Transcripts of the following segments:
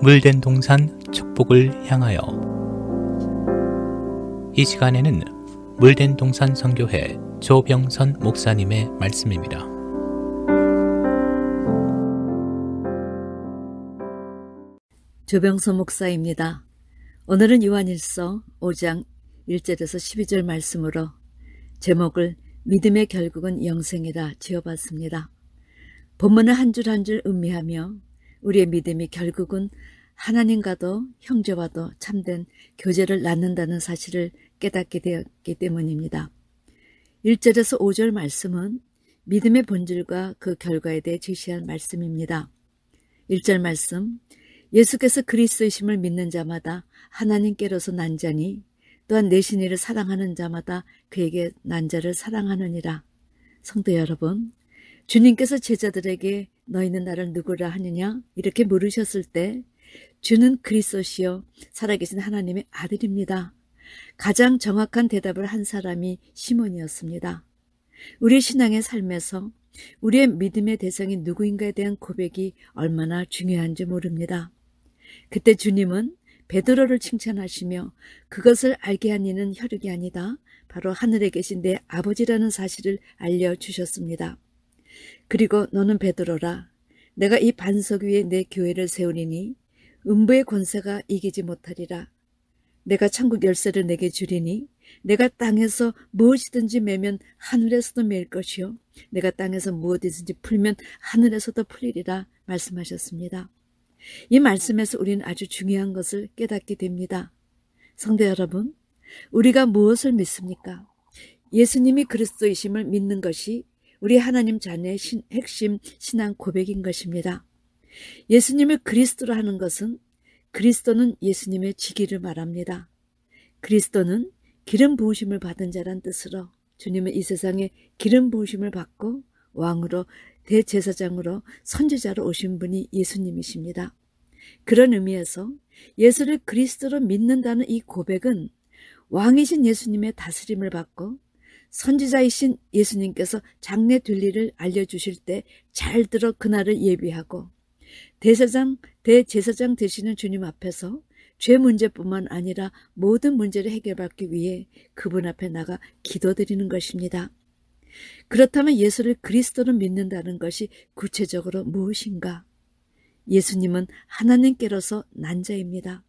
물된 동산 축복을 향하여. 이 시간에는 물된 동산 선교회 조병선 목사님의 말씀입니다. 조병선 목사입니다. 오늘은 요한일서 5장 1절에서 12절 말씀으로 제목을 믿음의 결국은 영생이라 지어봤습니다. 본문을 한 줄 한 줄 음미하며 우리의 믿음이 결국은 하나님과도 형제와도 참된 교제를 낳는다는 사실을 깨닫게 되었기 때문입니다. 1절에서 5절 말씀은 믿음의 본질과 그 결과에 대해 제시한 말씀입니다. 1절 말씀, 예수께서 그리스도이심을 믿는 자마다 하나님께로서 난 자니 또한 내 신이를 사랑하는 자마다 그에게 난 자를 사랑하느니라. 성도 여러분, 주님께서 제자들에게 너희는 나를 누구라 하느냐 이렇게 물으셨을 때 주는 그리스도시요 살아계신 하나님의 아들입니다. 가장 정확한 대답을 한 사람이 시몬이었습니다. 우리의 신앙의 삶에서 우리의 믿음의 대상이 누구인가에 대한 고백이 얼마나 중요한지 모릅니다. 그때 주님은 베드로를 칭찬하시며 그것을 알게 한 이는 혈육이 아니다. 바로 하늘에 계신 내 아버지라는 사실을 알려주셨습니다. 그리고 너는 베드로라. 내가 이 반석 위에 내 교회를 세우리니 음부의 권세가 이기지 못하리라. 내가 천국 열쇠를 내게 주리니 내가 땅에서 무엇이든지 매면 하늘에서도 매일 것이요 내가 땅에서 무엇이든지 풀면 하늘에서도 풀리리라 말씀하셨습니다. 이 말씀에서 우리는 아주 중요한 것을 깨닫게 됩니다. 성도 여러분, 우리가 무엇을 믿습니까? 예수님이 그리스도이심을 믿는 것이 우리 하나님 자녀의 핵심 신앙 고백인 것입니다. 예수님을 그리스도로 하는 것은 그리스도는 예수님의 직위를 말합니다. 그리스도는 기름 부으심을 받은 자란 뜻으로 주님은 이 세상에 기름 부으심을 받고 왕으로 대제사장으로 선지자로 오신 분이 예수님이십니다. 그런 의미에서 예수를 그리스도로 믿는다는 이 고백은 왕이신 예수님의 다스림을 받고 선지자이신 예수님께서 장래 될 일을 알려주실 때 잘 들어 그날을 예비하고 대제사장 되시는 주님 앞에서 죄 문제뿐만 아니라 모든 문제를 해결받기 위해 그분 앞에 나가 기도드리는 것입니다. 그렇다면 예수를 그리스도로 믿는다는 것이 구체적으로 무엇인가? 예수님은 하나님께로서 난 자입니다.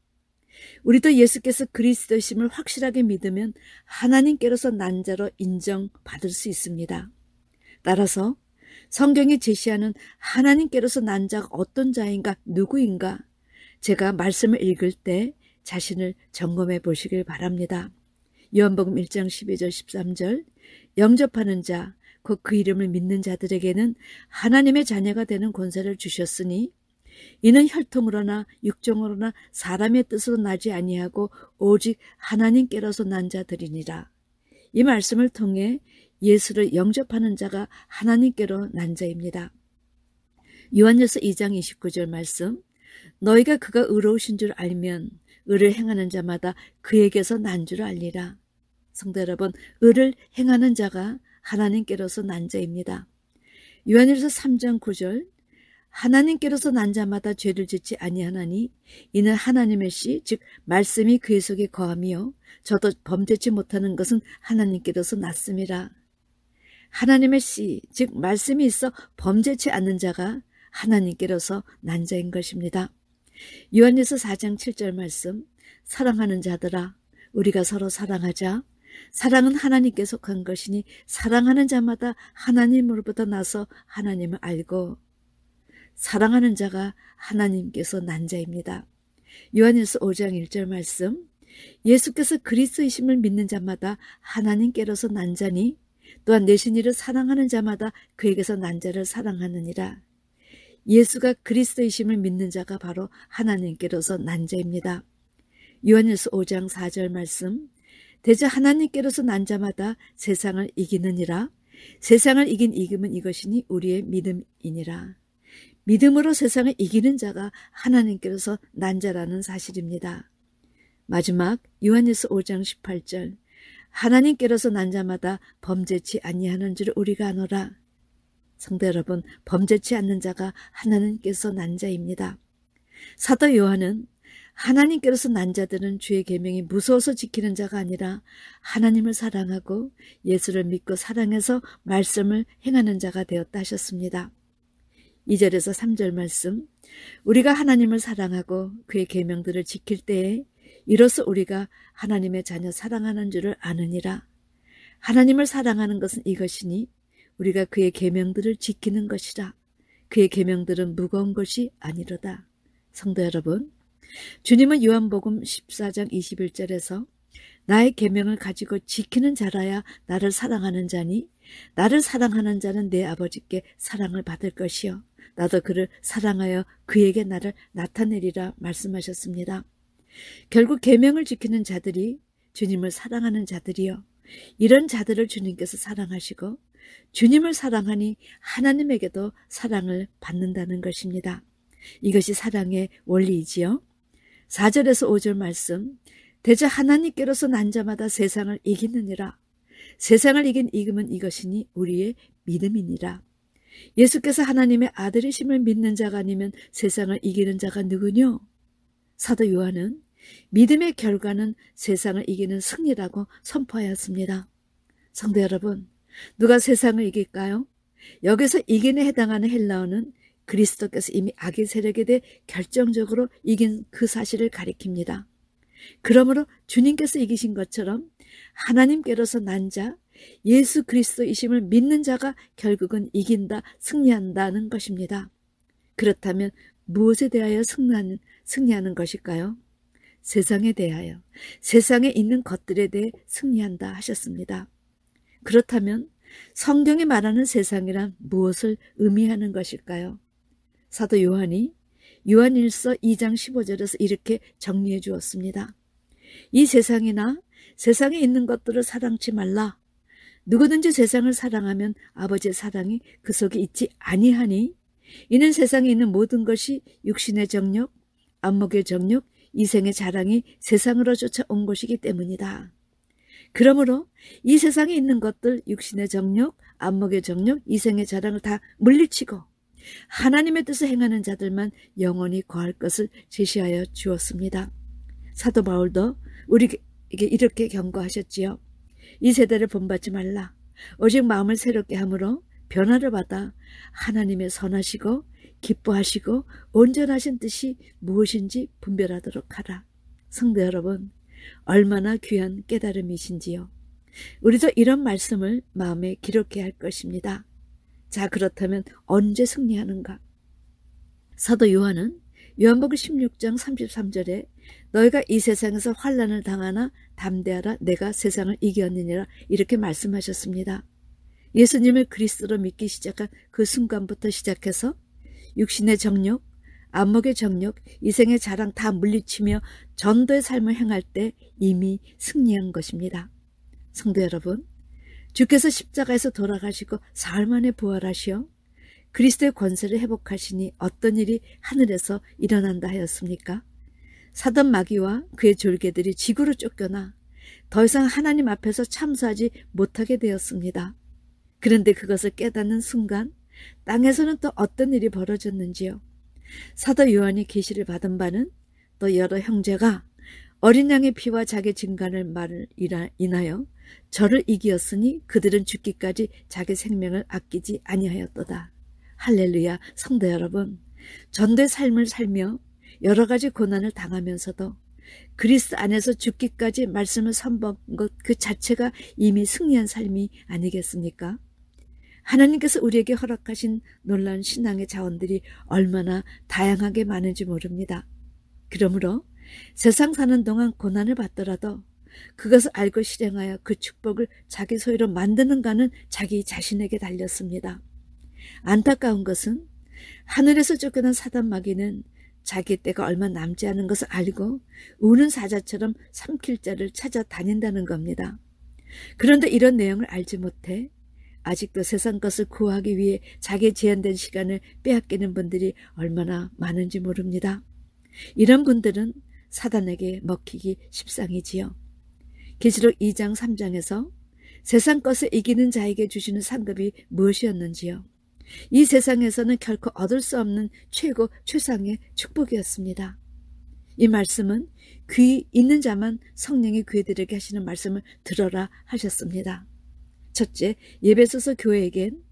우리도 예수께서 그리스도이심을 확실하게 믿으면 하나님께로서 난 자로 인정받을 수 있습니다. 따라서 성경이 제시하는 하나님께로서 난 자가 어떤 자인가, 누구인가? 제가 말씀을 읽을 때 자신을 점검해 보시길 바랍니다. 요한복음 1장 12절 13절 영접하는 자, 곧 그 이름을 믿는 자들에게는 하나님의 자녀가 되는 권세를 주셨으니 이는 혈통으로나 육종으로나 사람의 뜻으로 나지 아니하고 오직 하나님께로서 난 자들이니라. 이 말씀을 통해 예수를 영접하는 자가 하나님께로 난 자입니다. 요한일서 2장 29절 말씀, 너희가 그가 의로우신 줄 알면 의를 행하는 자마다 그에게서 난 줄 알리라. 성도 여러분, 의를 행하는 자가 하나님께로서 난 자입니다. 요한일서 3장 9절, 하나님께로서 난 자마다 죄를 짓지 아니하나니 이는 하나님의 씨, 즉 말씀이 그의 속에 거하며 저도 범죄치 못하는 것은 하나님께로서 났음이라. 하나님의 씨, 즉 말씀이 있어 범죄치 않는 자가 하나님께로서 난 자인 것입니다. 요한일서 4장 7절 말씀, 사랑하는 자들아 우리가 서로 사랑하자. 사랑은 하나님께 속한 것이니 사랑하는 자마다 하나님으로부터 나서 하나님을 알고 사랑하는 자가 하나님께서 난 자입니다. 요한일서 5장 1절 말씀, 예수께서 그리스도이심을 믿는 자마다 하나님께로서 난 자니 또한 내 신이를 사랑하는 자마다 그에게서 난 자를 사랑하느니라. 예수가 그리스도이심을 믿는 자가 바로 하나님께로서 난 자입니다. 요한일서 5장 4절 말씀, 대저 하나님께로서 난 자마다 세상을 이기느니라. 세상을 이긴 이김은 이것이니 우리의 믿음이니라. 믿음으로 세상을 이기는 자가 하나님께로서 난 자라는 사실입니다. 마지막 요한일서 5장 18절, 하나님께로서 난 자마다 범죄치 아니하는 줄 우리가 아노라. 성도 여러분, 범죄치 않는 자가 하나님께서 난 자입니다. 사도 요한은 하나님께로서 난 자들은 주의 계명이 무서워서 지키는 자가 아니라 하나님을 사랑하고 예수를 믿고 사랑해서 말씀을 행하는 자가 되었다 하셨습니다. 2절에서 3절 말씀, 우리가 하나님을 사랑하고 그의 계명들을 지킬 때에 이로써 우리가 하나님의 자녀 사랑하는 줄을 아느니라. 하나님을 사랑하는 것은 이것이니 우리가 그의 계명들을 지키는 것이라. 그의 계명들은 무거운 것이 아니로다. 성도 여러분, 주님은 요한복음 14장 21절에서 나의 계명을 가지고 지키는 자라야 나를 사랑하는 자니 나를 사랑하는 자는 내 아버지께 사랑을 받을 것이요 나도 그를 사랑하여 그에게 나를 나타내리라 말씀하셨습니다. 결국 계명을 지키는 자들이 주님을 사랑하는 자들이요, 이런 자들을 주님께서 사랑하시고 주님을 사랑하니 하나님에게도 사랑을 받는다는 것입니다. 이것이 사랑의 원리이지요. 4절에서 5절 말씀, 대저 하나님께로서 난 자마다 세상을 이기느니라. 세상을 이긴 이금은 이것이니 우리의 믿음이니라. 예수께서 하나님의 아들이심을 믿는 자가 아니면 세상을 이기는 자가 누구뇨? 사도 요한은 믿음의 결과는 세상을 이기는 승리라고 선포하였습니다. 성도 여러분, 누가 세상을 이길까요? 여기서 이긴에 해당하는 헬라어는 그리스도께서 이미 악의 세력에 대해 결정적으로 이긴 그 사실을 가리킵니다. 그러므로 주님께서 이기신 것처럼 하나님께로서 난 자, 예수 그리스도이심을 믿는 자가 결국은 이긴다, 승리한다는 것입니다. 그렇다면 무엇에 대하여 승리하는 것일까요? 세상에 대하여, 세상에 있는 것들에 대해 승리한다 하셨습니다. 그렇다면 성경이 말하는 세상이란 무엇을 의미하는 것일까요? 사도 요한이 요한일서 2장 15절에서 이렇게 정리해 주었습니다. 이 세상이나 세상에 있는 것들을 사랑치 말라. 누구든지 세상을 사랑하면 아버지의 사랑이 그 속에 있지 아니하니 이는 세상에 있는 모든 것이 육신의 정욕, 안목의 정욕, 이생의 자랑이 세상으로 쫓아온 것이기 때문이다. 그러므로 이 세상에 있는 것들, 육신의 정욕, 안목의 정욕, 이생의 자랑을 다 물리치고 하나님의 뜻을 행하는 자들만 영원히 거할 것을 제시하여 주었습니다. 사도 바울도 우리에게 이렇게 경고하셨지요. 이 세대를 본받지 말라. 오직 마음을 새롭게 함으로 변화를 받아 하나님의 선하시고 기뻐하시고 온전하신 뜻이 무엇인지 분별하도록 하라. 성도 여러분, 얼마나 귀한 깨달음이신지요. 우리도 이런 말씀을 마음에 기록해야 할 것입니다. 자, 그렇다면 언제 승리하는가? 사도 요한은 요한복음 16장 33절에 너희가 이 세상에서 환난을 당하나 담대하라, 내가 세상을 이겼느니라, 이렇게 말씀하셨습니다. 예수님을 그리스도로 믿기 시작한 그 순간부터 시작해서 육신의 정욕, 안목의 정욕, 이생의 자랑 다 물리치며 전도의 삶을 행할 때 이미 승리한 것입니다. 성도 여러분, 주께서 십자가에서 돌아가시고 사흘 만에 부활하시어 그리스도의 권세를 회복하시니 어떤 일이 하늘에서 일어난다 하였습니까? 사단 마귀와 그의 졸개들이 지구로 쫓겨나 더 이상 하나님 앞에서 참수하지 못하게 되었습니다. 그런데 그것을 깨닫는 순간 땅에서는 또 어떤 일이 벌어졌는지요. 사도 요한이 계시를 받은 바는 또 여러 형제가 어린 양의 피와 자기 증간을 말을 인하여 저를 이기었으니 그들은 죽기까지 자기 생명을 아끼지 아니하였도다. 할렐루야. 성도 여러분, 전도의 삶을 살며 여러 가지 고난을 당하면서도 그리스도 안에서 죽기까지 말씀을 선포한 것 그 자체가 이미 승리한 삶이 아니겠습니까? 하나님께서 우리에게 허락하신 놀라운 신앙의 자원들이 얼마나 다양하게 많은지 모릅니다. 그러므로 세상 사는 동안 고난을 받더라도 그것을 알고 실행하여 그 축복을 자기 소유로 만드는가는 자기 자신에게 달렸습니다. 안타까운 것은 하늘에서 쫓겨난 사단 마귀는 자기 때가 얼마 남지 않은 것을 알고 우는 사자처럼 삼킬 자를 찾아다닌다는 겁니다. 그런데 이런 내용을 알지 못해 아직도 세상 것을 구하기 위해 자기의 제한된 시간을 빼앗기는 분들이 얼마나 많은지 모릅니다. 이런 분들은 사단에게 먹히기 십상이지요. 계시록 2장 3장에서 세상 것을 이기는 자에게 주시는 상급이 무엇이었는지요. 이 세상에서는 결코 얻을 수 없는 최고 최상의 축복이었습니다. 이 말씀은 귀 있는 자만 성령의 귀에 들게 하시는 말씀을 들어라 하셨습니다. 첫째, 예배소서 교회에겐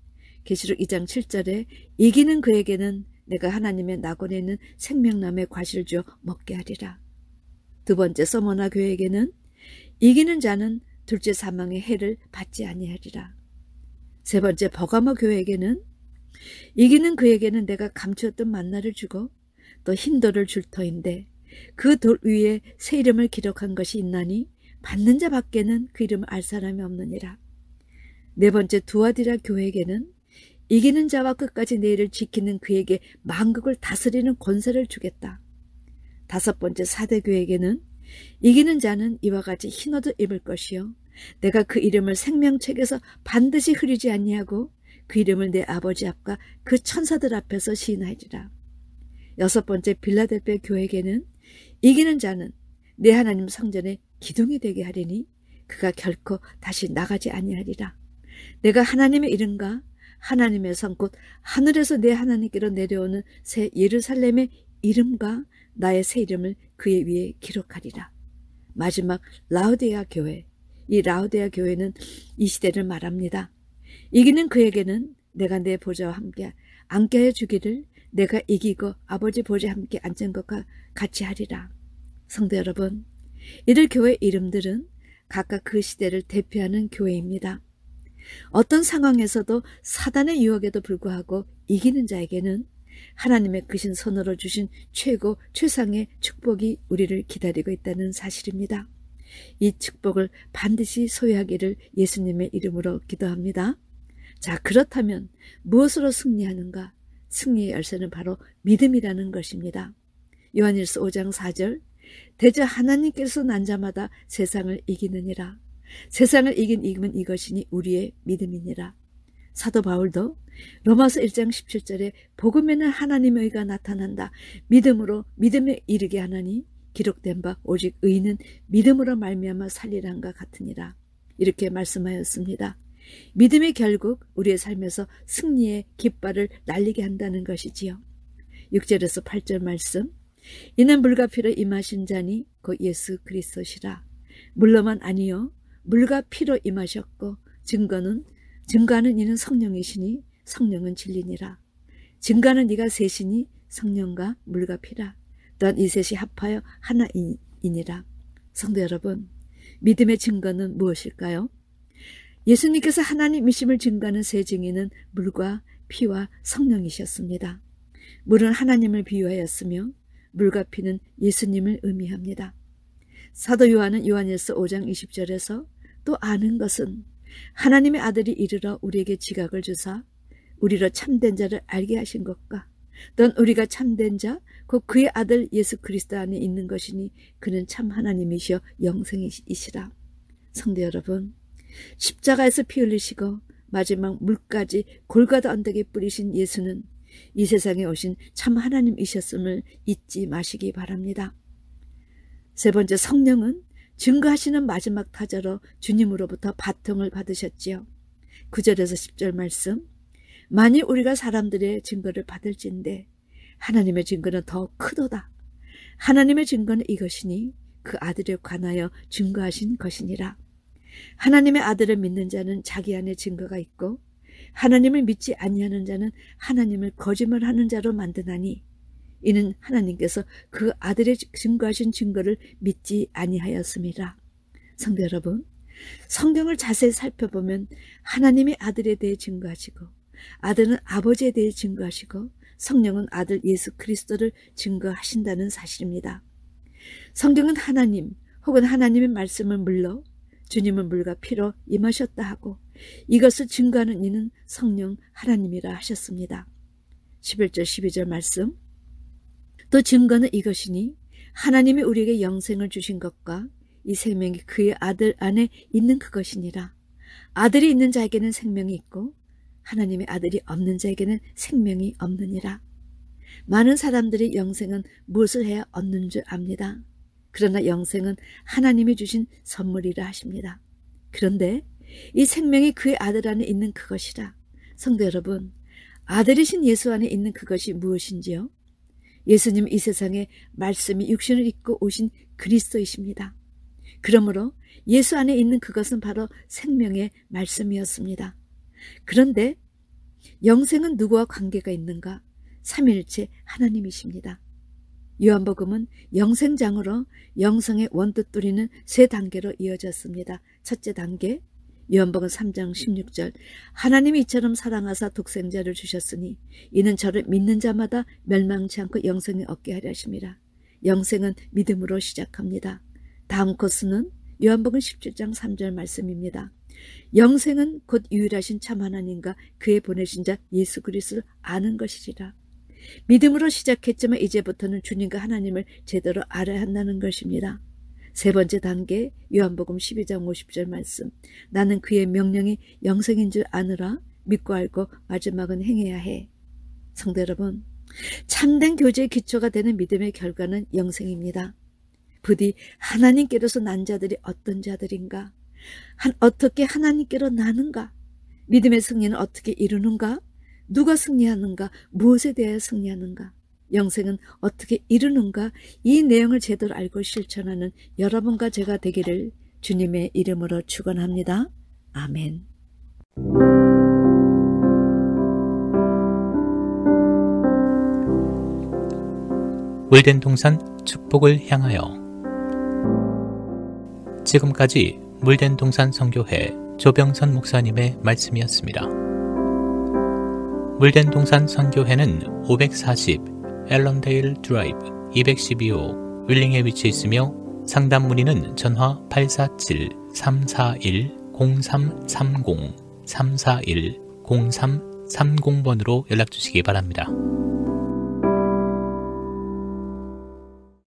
계시록 2장 7절에 이기는 그에게는 내가 하나님의 낙원에 있는 생명나무의 과실을 주어 먹게 하리라. 두 번째, 서머나 교회에게는 이기는 자는 둘째 사망의 해를 받지 아니하리라. 세 번째, 버가모 교회에게는 이기는 그에게는 내가 감추었던 만나를 주고 또 흰 돌을 줄 터인데 그 돌 위에 새 이름을 기록한 것이 있나니 받는 자 밖에는 그 이름을 알 사람이 없느니라. 네 번째, 두아디라 교회에게는 이기는 자와 끝까지 내 일을 지키는 그에게 만국을 다스리는 권세를 주겠다. 다섯 번째, 사대 교회에게는 이기는 자는 이와 같이 흰 옷을 입을 것이요 내가 그 이름을 생명책에서 반드시 흐리지 아니하고 그 이름을 내 아버지 앞과 그 천사들 앞에서 시인하리라. 여섯 번째, 빌라델베 교회에게는 이기는 자는 내 하나님 성전의 기둥이 되게 하리니 그가 결코 다시 나가지 아니하리라. 내가 하나님의 이름과 하나님의 성 곧 하늘에서 내 하나님께로 내려오는 새 예루살렘의 이름과 나의 새 이름을 그의 위에 기록하리라. 마지막 라우디아 교회. 이 라우디아 교회는 이 시대를 말합니다. 이기는 그에게는 내가 내 보좌와 함께 앉게 하여 주기를 내가 이기고 아버지 보좌에 함께 앉은 것과 같이 하리라. 성도 여러분, 이들 교회 이름들은 각각 그 시대를 대표하는 교회입니다. 어떤 상황에서도 사단의 유혹에도 불구하고 이기는 자에게는 하나님의 크신 손으로 주신 최고 최상의 축복이 우리를 기다리고 있다는 사실입니다. 이 축복을 반드시 소유하기를 예수님의 이름으로 기도합니다. 자, 그렇다면 무엇으로 승리하는가? 승리의 열쇠는 바로 믿음이라는 것입니다. 요한일서 5장 4절 대저 하나님께서 난 자마다 세상을 이기느니라. 세상을 이긴 이름은 이것이니 우리의 믿음이니라. 사도 바울도 로마서 1장 17절에 복음에는 하나님의 의가 나타난다. 믿음으로 믿음에 이르게 하나니 기록된 바 오직 의인은 믿음으로 말미암아 살리란가 같으니라. 이렇게 말씀하였습니다. 믿음이 결국 우리의 삶에서 승리의 깃발을 날리게 한다는 것이지요. 6절에서 8절 말씀 이는 물과 피로 임하신 자니 곧 예수 그리스도시라. 물로만 아니요 물과 피로 임하셨고 증거하는 이는 성령이시니 성령은 진리니라. 증거하는 이가 셋이니 성령과 물과 피라. 또한 이 셋이 합하여 하나이니라. 성도 여러분, 믿음의 증거는 무엇일까요? 예수님께서 하나님이심을 증거하는 세 증인은 물과 피와 성령이셨습니다. 물은 하나님을 비유하였으며 물과 피는 예수님을 의미합니다. 사도 요한은 요한일서 5장 20절에서 또 아는 것은 하나님의 아들이 이르러 우리에게 지각을 주사 우리로 참된 자를 알게 하신 것과 또한 우리가 참된 자 곧 그의 아들 예수 그리스도 안에 있는 것이니 그는 참 하나님이시여 영생이시라. 성도 여러분, 십자가에서 피 흘리시고 마지막 물까지 골고다 언덕에 뿌리신 예수는 이 세상에 오신 참 하나님이셨음을 잊지 마시기 바랍니다. 세 번째, 성령은 증거하시는 마지막 타자로 주님으로부터 바통을 받으셨지요. 9절에서 10절 말씀 만일 우리가 사람들의 증거를 받을진대 하나님의 증거는 더 크도다. 하나님의 증거는 이것이니 그 아들에 관하여 증거하신 것이니라. 하나님의 아들을 믿는 자는 자기 안에 증거가 있고 하나님을 믿지 아니하는 자는 하나님을 거짓말하는 자로 만드나니 이는 하나님께서 그 아들의 증거하신 증거를 믿지 아니하였음이라. 성도 여러분, 성경을 자세히 살펴보면 하나님의 아들에 대해 증거하시고 아들은 아버지에 대해 증거하시고 성령은 아들 예수 그리스도를 증거하신다는 사실입니다. 성경은 하나님 혹은 하나님의 말씀을 물러 주님은 물과 피로 임하셨다 하고 이것을 증거하는 이는 성령 하나님이라 하셨습니다. 11절 12절 말씀 또 증거는 이것이니 하나님이 우리에게 영생을 주신 것과 이 생명이 그의 아들 안에 있는 그것이니라. 아들이 있는 자에게는 생명이 있고 하나님의 아들이 없는 자에게는 생명이 없느니라. 많은 사람들이 영생은 무엇을 해야 얻는 줄 압니다. 그러나 영생은 하나님이 주신 선물이라 하십니다. 그런데 이 생명이 그의 아들 안에 있는 그것이라. 성도 여러분, 아들이신 예수 안에 있는 그것이 무엇인지요? 예수님 이 세상에 말씀이 육신을 입고 오신 그리스도이십니다. 그러므로 예수 안에 있는 그것은 바로 생명의 말씀이었습니다. 그런데 영생은 누구와 관계가 있는가? 삼위일체 하나님이십니다. 요한복음은 영생장으로 영성의 원뜻 뚜리는 세 단계로 이어졌습니다. 첫째 단계, 요한복음 3장 16절, 하나님이 이처럼 사랑하사 독생자를 주셨으니 이는 저를 믿는 자마다 멸망치 않고 영생을 얻게 하려 하심이라. 영생은 믿음으로 시작합니다. 다음 코스는 요한복음 17장 3절 말씀입니다. 영생은 곧 유일하신 참 하나님과 그의 보내신 자 예수 그리스도를 아는 것이리라. 믿음으로 시작했지만 이제부터는 주님과 하나님을 제대로 알아야 한다는 것입니다. 세 번째 단계, 요한복음 12장 50절 말씀, 나는 그의 명령이 영생인 줄 아느라 믿고 알고 마지막은 행해야 해. 성도 여러분, 참된 교제의 기초가 되는 믿음의 결과는 영생입니다. 부디 하나님께로서 난 자들이 어떤 자들인가? 어떻게 하나님께로 나는가? 믿음의 승리는 어떻게 이루는가? 누가 승리하는가? 무엇에 대하여 승리하는가? 영생은 어떻게 이루는가? 이 내용을 제대로 알고 실천하는 여러분과 제가 되기를 주님의 이름으로 축원합니다. 아멘. 물된 동산 축복을 향하여. 지금까지 물된 동산 선교회 조병선 목사님의 말씀이었습니다. 물된 동산 선교회는 540 앨런데일 드라이브 212호 윌링에 위치해 있으며 상담 문의는 전화 847-341-0330 341-0330번으로 연락 주시기 바랍니다.